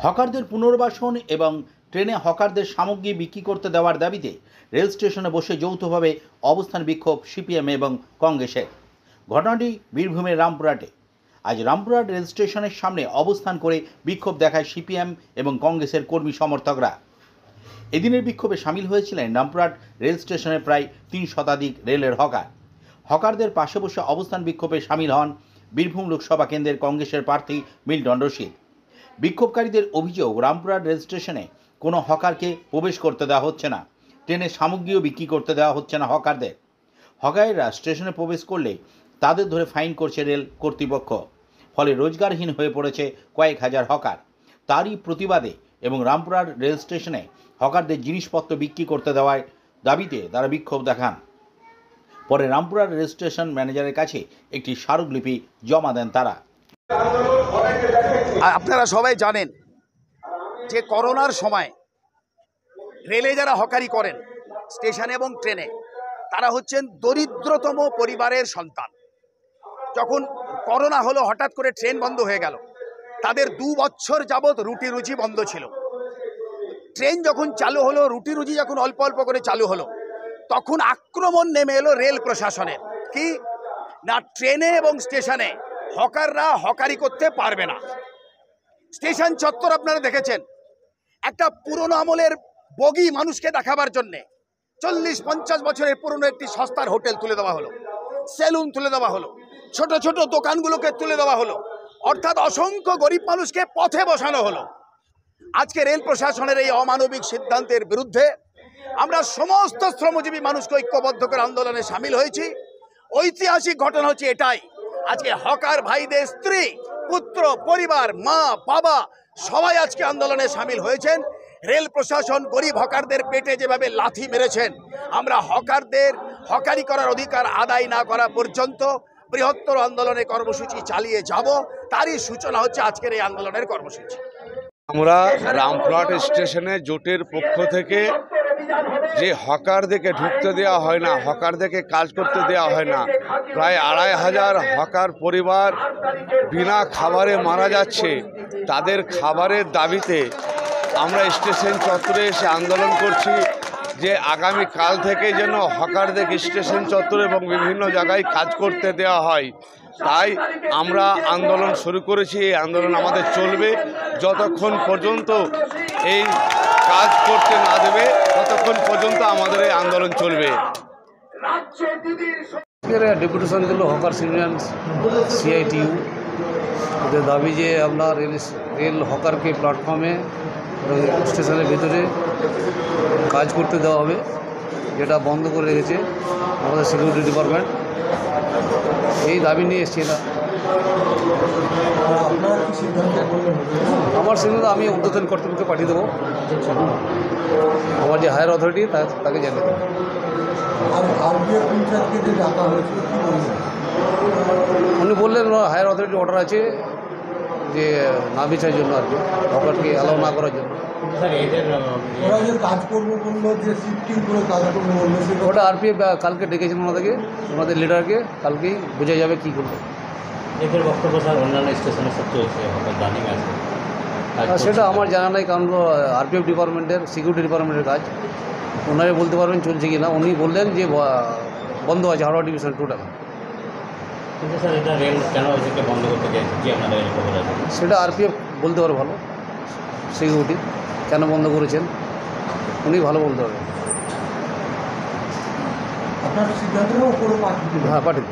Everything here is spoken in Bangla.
হকারদের পুনর্বাসন এবং ট্রেনে হকারদের সামগ্রী বিক্রি করতে দেওয়ার দাবিতে রেল স্টেশনে বসে যৌথভাবে অবস্থান বিক্ষোভ সিপিএম এবং কংগ্রেসের। ঘটনাটি বীরভূমের রামপুরহাটে। আজ রামপুরহাট রেল স্টেশনের সামনে অবস্থান করে বিক্ষোভ দেখায় সিপিএম এবং কংগ্রেসের কর্মী সমর্থকরা। এদিনের বিক্ষোভে সামিল হয়েছিলেন রামপুরহাট রেল স্টেশনের প্রায় 3 শতাধিক রেলের হকার। হকারদের পাশে বসে অবস্থান বিক্ষোভে সামিল হন বীরভূম লোকসভা কেন্দ্রের কংগ্রেসের প্রার্থী মিল্টন রশিদ। বিক্ষোভকারীদের অভিযোগ, রামপুরহাট রেল স্টেশনে কোনো হকারকে প্রবেশ করতে দেওয়া হচ্ছে না, ট্রেনের সামগ্রীও বিক্রি করতে দেওয়া হচ্ছে না হকারদের। হকাররা স্টেশনে প্রবেশ করলে তাদের ধরে ফাইন করছে রেল কর্তৃপক্ষ। ফলে রোজগারহীন হয়ে পড়েছে কয়েক হাজার হকার। তারই প্রতিবাদে এবং রামপুরহাট রেল স্টেশনে হকারদের জিনিসপত্র বিক্রি করতে দেওয়ার দাবিতে তারা বিক্ষোভ দেখান। পরে রামপুরহাট রেল স্টেশন ম্যানেজারের কাছে একটি স্মারকলিপি জমা দেন তারা। আপনারা সবাই জানেন যে করোনার সময় রেলে যারা হকারি করেন স্টেশনে এবং ট্রেনে, তারা হচ্ছেন দরিদ্রতম পরিবারের সন্তান। যখন করোনা হলো, হঠাৎ করে ট্রেন বন্ধ হয়ে গেল, তাদের 2 বছর যাবৎ রুটি রুজি বন্ধ ছিল। ট্রেন যখন চালু হলো, রুটি রুজি যখন অল্প অল্প করে চালু হলো, তখন আক্রমণ নেমে এলো রেল প্রশাসনের। কি না, ট্রেনে এবং স্টেশনে হকাররা হকারি করতে পারবে না। স্টেশন চত্বর আপনারা দেখেছেন, একটা পুরনো আমলের বগি মানুষকে দেখাবার জন্যে 40-50 বছরের পুরনো একটি সস্তার হোটেল তুলে দেওয়া হলো, সেলুন তুলে দেওয়া হলো, ছোট ছোট দোকানগুলোকে তুলে দেওয়া হলো, অর্থাৎ অসংখ্য গরিব মানুষকে পথে বসানো হলো। আজকে রেল প্রশাসনের এই অমানবিক সিদ্ধান্তের বিরুদ্ধে আমরা সমস্ত শ্রমজীবী মানুষকে ঐক্যবদ্ধ করে আন্দোলনে সামিল হয়েছি। ঐতিহাসিক ঘটনা হচ্ছে এটাই, আজকে হকার ভাইদের স্ত্রী, পুত্র, পরিবার, মা, বাবা সবাই আজকে আন্দোলনে সামিল হয়েছেন। রেল প্রশাসন গরিব হকারদের পেটে যেভাবে লাথি মেরেছেন, আমরা হকারদের হকারি করার অধিকার আদায় না করা পর্যন্ত বৃহত্তর আন্দোলনে কর্মসূচি চালিয়ে যাব। তারই সূচনা হচ্ছে আজকের এই আন্দোলনের কর্মসূচি। আমরা রামপুরহাট স্টেশনে জোটের পক্ষ থেকে যে হকারদেরকে ঢুকতে দেওয়া হয় না, হকারদেরকে কাজ করতে দেওয়া হয় না, প্রায় 2500 হকার পরিবার বিনা খাবারে মারা যাচ্ছে, তাদের খাবারের দাবিতে আমরা স্টেশন চত্বরে এসে আন্দোলন করছি যে আগামী কাল থেকে যেন হকারদের স্টেশন চত্বরে এবং বিভিন্ন জায়গায় কাজ করতে দেওয়া হয়। তাই আমরা আন্দোলন শুরু করেছি। এই আন্দোলন আমাদের চলবে যতক্ষণ পর্যন্ত এই কাজ করতে না দেবে, ততক্ষণ পর্যন্ত আমাদের এই আন্দোলন চলবে। ডেপুটেশন দিল হকার্স ইউনিয়ন সিআইটিইউ। ওদের দাবি যে আমরা রেল হকারকে প্ল্যাটফর্মে স্টেশনের ভিতরে কাজ করতে দেওয়া হবে, যেটা বন্ধ করে রেখেছে আমাদের সিকিউরিটি ডিপার্টমেন্ট। এই দাবি নিয়ে এসছি না। আমার সিদ্ধান্ত আমি ঊর্ধ্বতন কর্তৃপক্ষকে পাঠিয়ে দেবো, আমার যে হায়ার অথরিটি তাকে জানিয়ে দেবো। উনি বললেন হায়ার অথরিটি অর্ডার আছে যে না বিচার জন্য আর কি, হকারকে অ্যালাউ না করার জন্য। ওটা আরপিএফ কালকে ডেকেছেন ওনাদের লিডারকে, কালকেই বোঝা যাবে কী করবে। এদের বক্তব্য স্যার অন্যান্য স্টেশনের সাথে চলছে, দানি আছে সেটা আমার জানা নাই, কারণ আরপিএফ ডিপার্টমেন্টের সিকিউরিটি ডিপার্টমেন্টের কাজ, ওনারা বলতে পারবেন চলছে কি না। উনি বললেন যে বন্ধ আছে হাওড়া ডিভিশন টোটাল। কিন্তু স্যার এটা রেল কেন এটাকে বন্ধ করতে চাইছে, কি আপনাদের খবর আছে? সেটা আরপিএফ বলতে পারে ভালো, সিকিউরিটি কেন বন্ধ করেছেন উনি ভালো বলতে পারবেন। আপনার সিদ্ধান্ত হ্যাঁ পাঠিয়ে